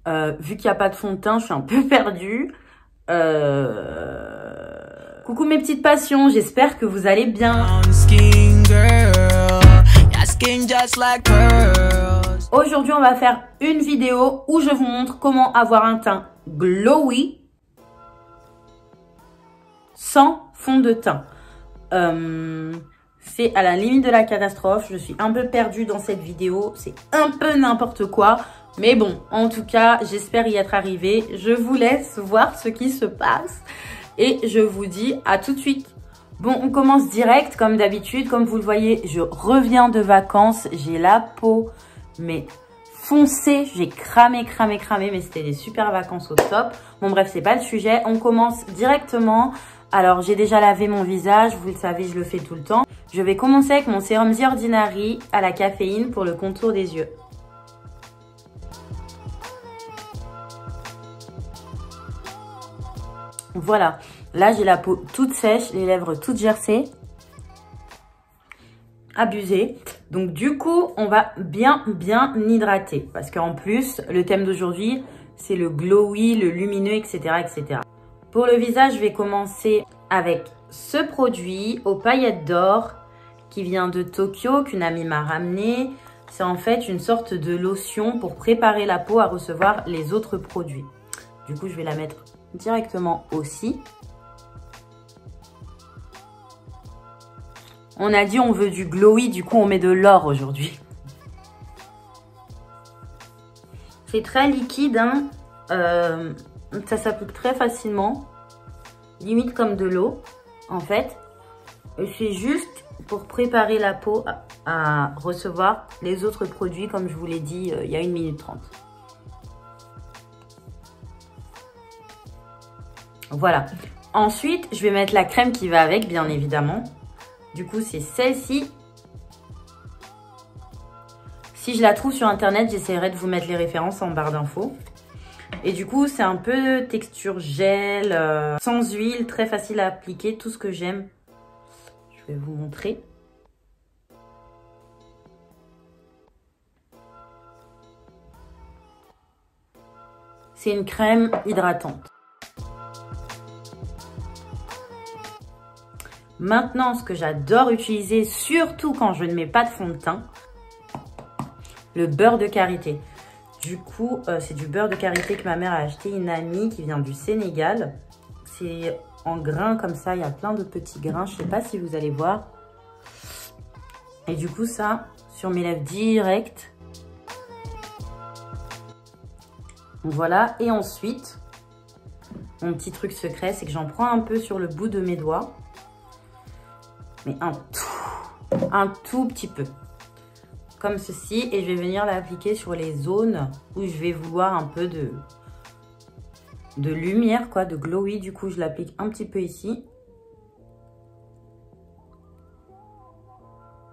Vu qu'il n'y a pas de fond de teint, je suis un peu perdue. Coucou mes petites passions, j'espère que vous allez bien. Aujourd'hui, on va faire une vidéo où je vous montre comment avoir un teint glowy sans fond de teint. C'est à la limite de la catastrophe. Je suis un peu perdue dans cette vidéo. C'est un peu n'importe quoi. Mais bon, en tout cas, j'espère y être arrivée. Je vous laisse voir ce qui se passe. Et je vous dis à tout de suite. Bon, on commence direct comme d'habitude. Comme vous le voyez, je reviens de vacances. J'ai la peau, mais foncée. J'ai cramé. Mais c'était des super vacances au top. Bon, bref, c'est pas le sujet. On commence directement. Alors, j'ai déjà lavé mon visage. Vous le savez, je le fais tout le temps. Je vais commencer avec mon sérum The Ordinary à la caféine pour le contour des yeux. Voilà, là j'ai la peau toute sèche, les lèvres toutes gercées. Abusé. Donc du coup, on va bien hydrater. Parce qu'en plus, le thème d'aujourd'hui, c'est le glowy, le lumineux, etc., etc. Pour le visage, je vais commencer avec ce produit aux paillettes d'or qui vient de Tokyo, qu'une amie m'a ramené. C'est en fait une sorte de lotion pour préparer la peau à recevoir les autres produits. Du coup, je vais la mettre directement aussi. On a dit on veut du glowy, du coup on met de l'or aujourd'hui. C'est très liquide, hein. Ça s'applique très facilement, limite comme de l'eau en fait. Et c'est juste pour préparer la peau à recevoir les autres produits comme je vous l'ai dit il y a 1 minute 30. Voilà. Ensuite, je vais mettre la crème qui va avec, bien évidemment. Du coup, c'est celle-ci. Si je la trouve sur Internet, j'essaierai de vous mettre les références en barre d'infos. Et du coup, c'est un peu texture gel, sans huile, très facile à appliquer, tout ce que j'aime. Je vais vous montrer. C'est une crème hydratante. Maintenant, ce que j'adore utiliser, surtout quand je ne mets pas de fond de teint, le beurre de karité. Du coup, c'est du beurre de karité que ma mère a acheté, une amie qui vient du Sénégal. C'est en grains comme ça, il y a plein de petits grains, je ne sais pas si vous allez voir. Et du coup, ça, sur mes lèvres direct. Voilà, et ensuite, mon petit truc secret, c'est que j'en prends un peu sur le bout de mes doigts. Mais un tout petit peu. Comme ceci. Et je vais venir l'appliquer sur les zones où je vais vouloir un peu de lumière, quoi, de glowy. Du coup, je l'applique un petit peu ici.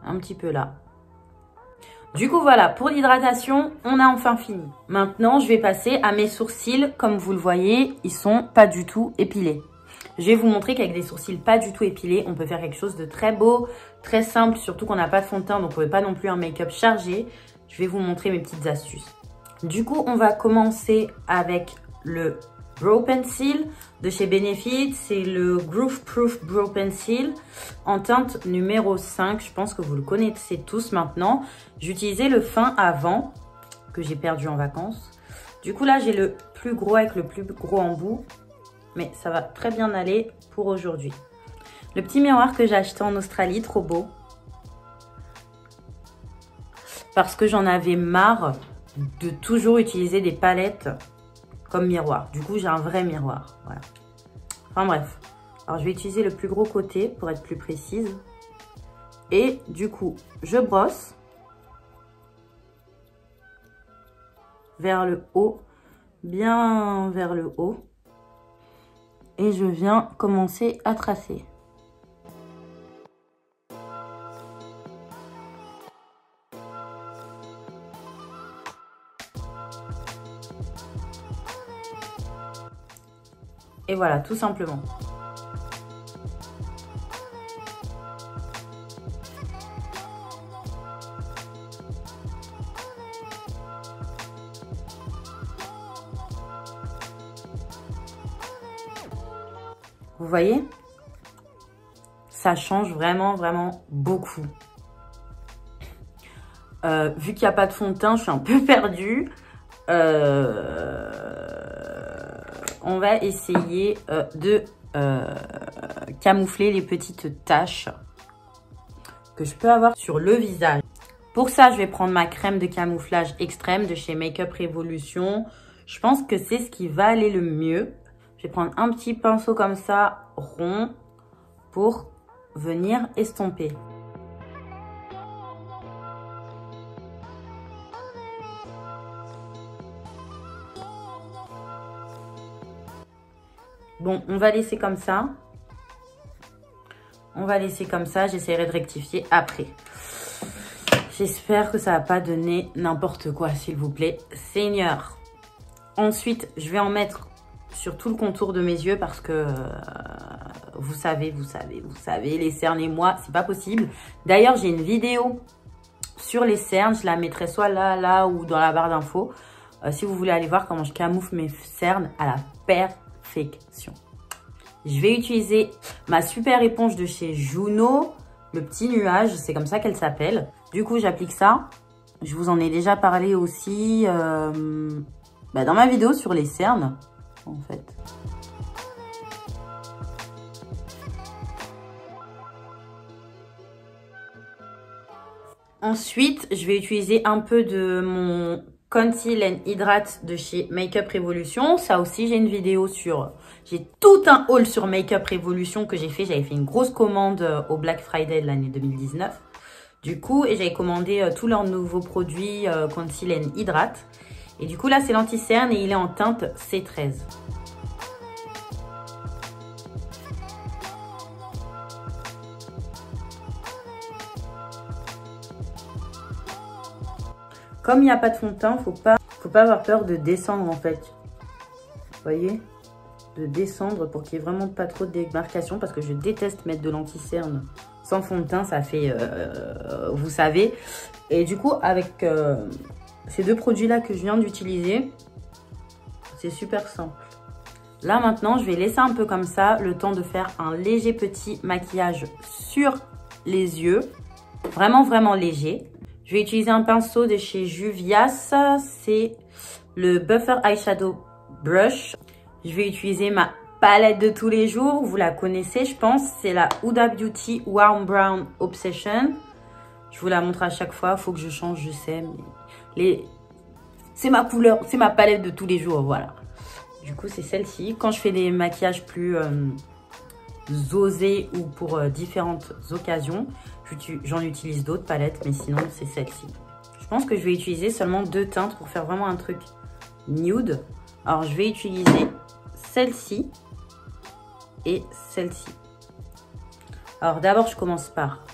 Un petit peu là. Du coup, voilà. Pour l'hydratation, on a enfin fini. Maintenant, je vais passer à mes sourcils. Comme vous le voyez, ils sont pas du tout épilés. Je vais vous montrer qu'avec des sourcils pas du tout épilés, on peut faire quelque chose de très beau, très simple, surtout qu'on n'a pas de fond de teint, donc on ne veut pas non plus un make-up chargé. Je vais vous montrer mes petites astuces. Du coup, on va commencer avec le Brow Pencil de chez Benefit. C'est le Groove Proof Brow Pencil en teinte numéro 5. Je pense que vous le connaissez tous maintenant. J'utilisais le fin avant, que j'ai perdu en vacances. Du coup, là, j'ai le plus gros avec le plus gros embout. Mais ça va très bien aller pour aujourd'hui. Le petit miroir que j'ai acheté en Australie, trop beau. Parce que j'en avais marre de toujours utiliser des palettes comme miroir. Du coup, j'ai un vrai miroir. Voilà. Enfin bref. Alors, je vais utiliser le plus gros côté pour être plus précise. Et du coup, je brosse vers le haut. Bien vers le haut. Et je viens commencer à tracer. Et voilà, tout simplement. Vous voyez? Ça change vraiment, vraiment beaucoup. Vu qu'il n'y a pas de fond de teint, je suis un peu perdue. On va essayer de camoufler les petites taches que je peux avoir sur le visage. Pour ça, je vais prendre ma crème de camouflage extrême de chez Make Up Revolution. Je pense que c'est ce qui va aller le mieux. Je vais prendre un petit pinceau comme ça, rond, pour venir estomper. Bon, on va laisser comme ça. On va laisser comme ça. J'essaierai de rectifier après. J'espère que ça va pas donner n'importe quoi, s'il vous plaît, Seigneur. Ensuite, je vais en mettre sur tout le contour de mes yeux parce que vous savez, les cernes et moi, c'est pas possible. D'ailleurs, j'ai une vidéo sur les cernes. Je la mettrai soit là ou dans la barre d'infos. Si vous voulez aller voir comment je camoufle mes cernes à la perfection. Je vais utiliser ma super éponge de chez Juno, le petit nuage, c'est comme ça qu'elle s'appelle. Du coup, j'applique ça. Je vous en ai déjà parlé aussi dans ma vidéo sur les cernes, en fait. Ensuite, je vais utiliser un peu de mon Conceal and Hydrate de chez Make Up Revolution. Ça aussi, j'ai une vidéo sur... J'ai tout un haul sur Make Up Revolution que j'ai fait. J'avais fait une grosse commande au Black Friday de l'année 2019. Du coup, et j'avais commandé tous leurs nouveaux produits Conceal and Hydrate. Et du coup, là, c'est l'anti-cerne et il est en teinte C13. Comme il n'y a pas de fond de teint, faut pas avoir peur de descendre en fait. Vous voyez? De descendre pour qu'il n'y ait vraiment pas trop de démarcation parce que je déteste mettre de l'anti-cerne sans fond de teint, ça fait, vous savez. Et du coup, avec ces deux produits-là que je viens d'utiliser, c'est super simple. Là maintenant, je vais laisser un peu comme ça, le temps de faire un léger petit maquillage sur les yeux. Vraiment, vraiment léger. Je vais utiliser un pinceau de chez Juvia's, c'est le Buffer Eyeshadow Brush. Je vais utiliser ma palette de tous les jours, vous la connaissez je pense, c'est la Huda Beauty Warm Brown Obsession. Je vous la montre à chaque fois, il faut que je change, je sais, mais c'est ma couleur, c'est ma palette de tous les jours, voilà. Du coup c'est celle-ci. Quand je fais des maquillages plus osés ou pour différentes occasions, j'en utilise d'autres palettes, mais sinon c'est celle-ci. Je pense que je vais utiliser seulement deux teintes pour faire vraiment un truc nude. Alors je vais utiliser celle-ci et celle-ci. Alors d'abord je commence par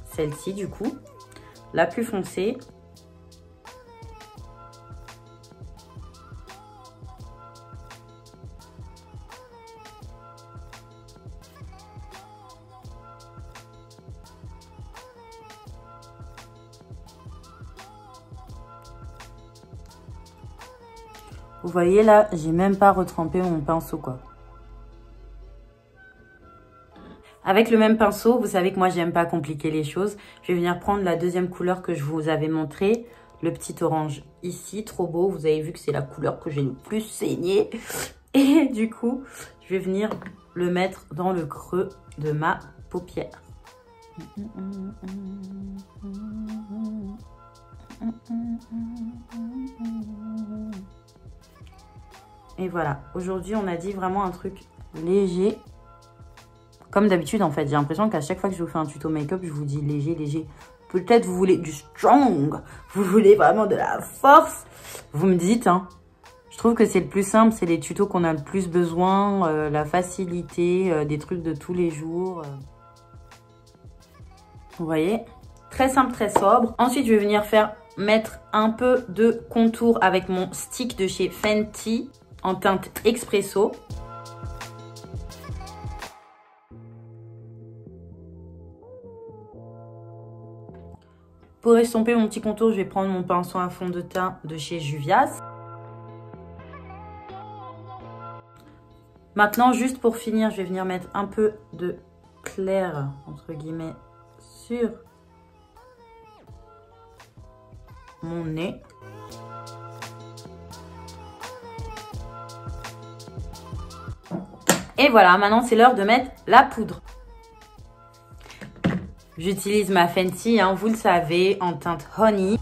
celle-ci du coup, la plus foncée. Vous voyez là, j'ai même pas retrempé mon pinceau quoi. Avec le même pinceau, vous savez que moi j'aime pas compliquer les choses. Je vais venir prendre la deuxième couleur que je vous avais montré, le petit orange ici, trop beau. Vous avez vu que c'est la couleur que j'ai le plus saigné. Et du coup, je vais venir le mettre dans le creux de ma paupière. Et voilà, aujourd'hui on a dit vraiment un truc léger. Comme d'habitude en fait, j'ai l'impression qu'à chaque fois que je vous fais un tuto make-up, je vous dis léger, léger. Peut-être vous voulez du strong, vous voulez vraiment de la force. Vous me dites, hein. Je trouve que c'est le plus simple, c'est les tutos qu'on a le plus besoin, la facilité, des trucs de tous les jours. Vous voyez? Très simple, très sobre. Ensuite, je vais venir mettre un peu de contour avec mon stick de chez Fenty en teinte Expresso. Pour estomper mon petit contour, je vais prendre mon pinceau à fond de teint de chez Juvia's. Maintenant, juste pour finir, je vais venir mettre un peu de clair, entre guillemets, sur mon nez. Et voilà, maintenant c'est l'heure de mettre la poudre. J'utilise ma Fenty, hein, vous le savez, en teinte Honey.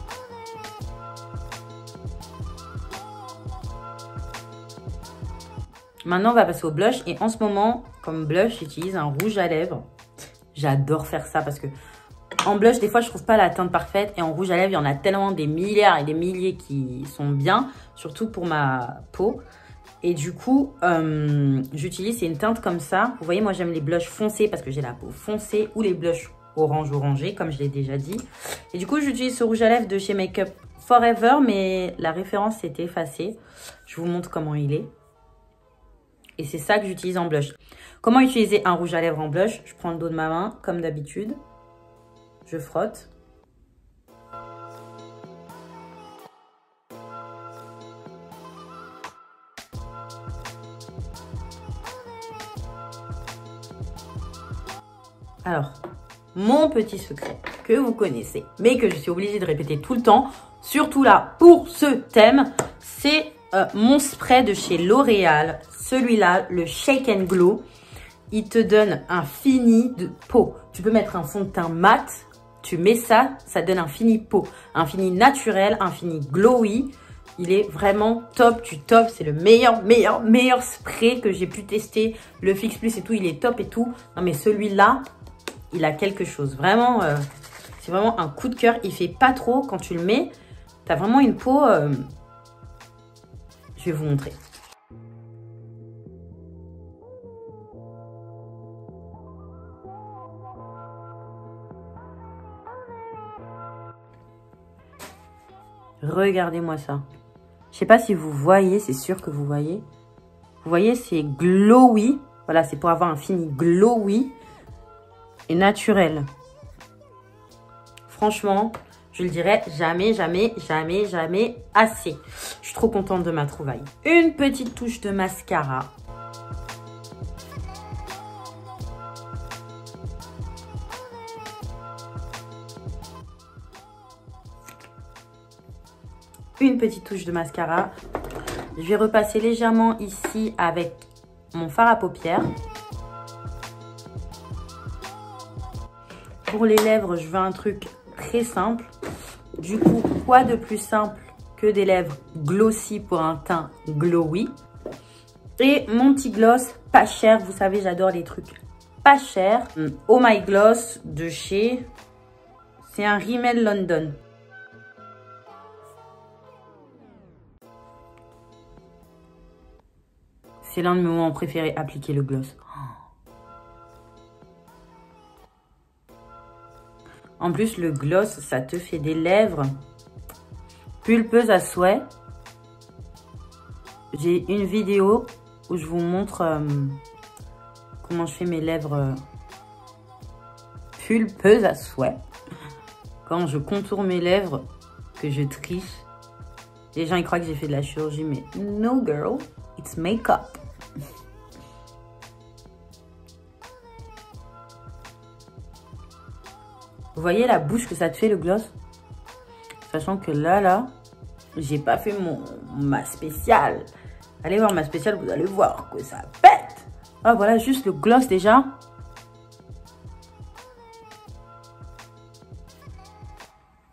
Maintenant, on va passer au blush. Et en ce moment, comme blush, j'utilise un rouge à lèvres. J'adore faire ça parce que en blush, des fois, je trouve pas la teinte parfaite. Et en rouge à lèvres, il y en a tellement des milliards et des milliers qui sont bien. Surtout pour ma peau. Et du coup, j'utilise, c'est une teinte comme ça. Vous voyez, moi, j'aime les blushs foncés parce que j'ai la peau foncée. Ou les blushs orange-orangé, comme je l'ai déjà dit. Et du coup, j'utilise ce rouge à lèvres de chez Make Up Forever. Mais la référence s'est effacée. Je vous montre comment il est. Et c'est ça que j'utilise en blush. Comment utiliser un rouge à lèvres en blush? Je prends le dos de ma main, comme d'habitude. Je frotte. Alors, mon petit secret que vous connaissez, mais que je suis obligée de répéter tout le temps, surtout là, pour ce thème, c'est mon spray de chez L'Oréal. Celui-là, le Shake and Glow, il te donne un fini de peau. Tu peux mettre un fond de teint mat, tu mets ça, ça donne un fini peau. Un fini naturel, un fini glowy. Il est vraiment top du top. C'est le meilleur spray que j'ai pu tester. Le Fix Plus et tout, il est top et tout. Non mais celui-là, il a quelque chose. Vraiment, c'est vraiment un coup de cœur. Il fait pas trop quand tu le mets. Tu as vraiment une peau... Je vais vous montrer. Regardez-moi ça. Je sais pas si vous voyez, c'est sûr que vous voyez. Vous voyez, c'est glowy. Voilà, c'est pour avoir un fini glowy et naturel. Franchement, je le dirais jamais assez. Je suis trop contente de ma trouvaille. Une petite touche de mascara. Une petite touche de mascara. Je vais repasser légèrement ici avec mon fard à paupières. Pour les lèvres, je veux un truc très simple. Du coup, quoi de plus simple que des lèvres glossy pour un teint glowy. Et mon petit gloss pas cher. Vous savez, j'adore les trucs pas chers. Oh My Gloss de chez... C'est un Rimmel London. C'est l'un de mes moments préférés, appliquer le gloss. En plus, le gloss, ça te fait des lèvres pulpeuses à souhait. J'ai une vidéo où je vous montre comment je fais mes lèvres pulpeuses à souhait. Quand je contourne mes lèvres, que je triche. Les gens, ils croient que j'ai fait de la chirurgie, mais no girl, it's make-up. Vous voyez la bouche que ça te fait, le gloss? Sachant que là, j'ai pas fait ma spéciale. Allez voir ma spéciale, vous allez voir que ça pète. Ah, voilà, juste le gloss déjà.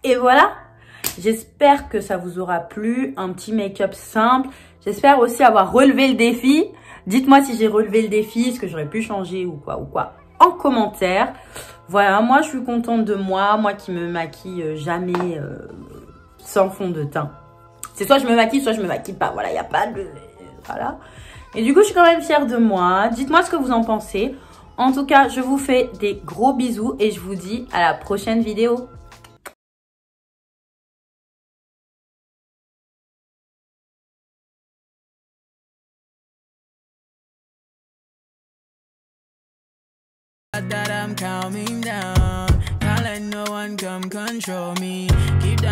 Et voilà. J'espère que ça vous aura plu. Un petit make-up simple. J'espère aussi avoir relevé le défi. Dites-moi si j'ai relevé le défi, est-ce que j'aurais pu changer ou quoi en commentaire. Voilà, moi je suis contente de moi qui me maquille jamais sans fond de teint. C'est soit je me maquille, soit je me maquille pas. Voilà, il n'y a pas de... Voilà. Et du coup, je suis quand même fière de moi. Dites-moi ce que vous en pensez. En tout cas, je vous fais des gros bisous et je vous dis à la prochaine vidéo. That I'm calming down, can't let no one come control me. Keep dancing.